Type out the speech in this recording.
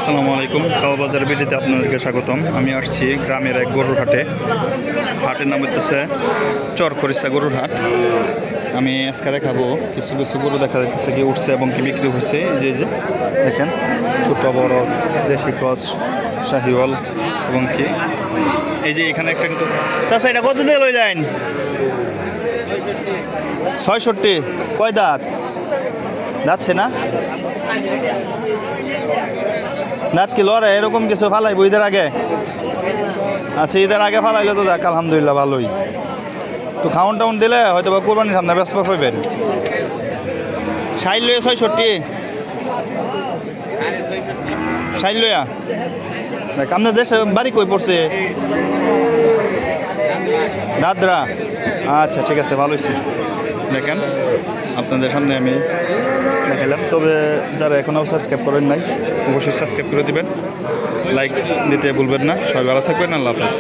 আসসালামু আলাইকুম। কাওবাজার বিডিতে আপনাদেরকে স্বাগতম। আমি আসছি গ্রামের এক গরুর হাটে। হাটের নাম হচ্ছে চরখরিসা গরুর হাট। আমি আজকে দেখাবো কিছু কিছু গরু দেখা যাচ্ছে কি উঠছে এবং কি বিক্রি হচ্ছে। এই যে দেখেন ছোট বড় দেশি ক্রস শাহিওয়াল এবং কি এই যে এখানে একটা কিন্তু চাচা এটা কত দিয়ে লই যান? ৬৬। কয় দাঁত? যাচ্ছে না দাঁত কি লড়ে এরকম কিছু ফালাইবো ঈদের আগে? আচ্ছা, ঈদের আগে ফালাইলে তো যাক আলহামদুলিল্লাহ ভালোই। তো খাউন টাউন দিলে হয়তো বা কোরবানির সামনে ব্যস্ত পাইবেন। ৬০ লইয়া ৬৬ ৬০ লইয়া দেখ আপনার দেশে বাড়ি কই পড়ছে? দাদরা। আচ্ছা ঠিক আছে, ভালো হয়েছে। দেখেন আপনাদের সামনে আমি দেখালাম। তবে যারা এখনও সাবস্ক্রাইব করেন নাই অবশ্যই সাবস্ক্রাইব করে দিবেন, লাইক দিতে ভুলবেন না। সবাই ভালো থাকবেন, আল্লাহ হাফেজ।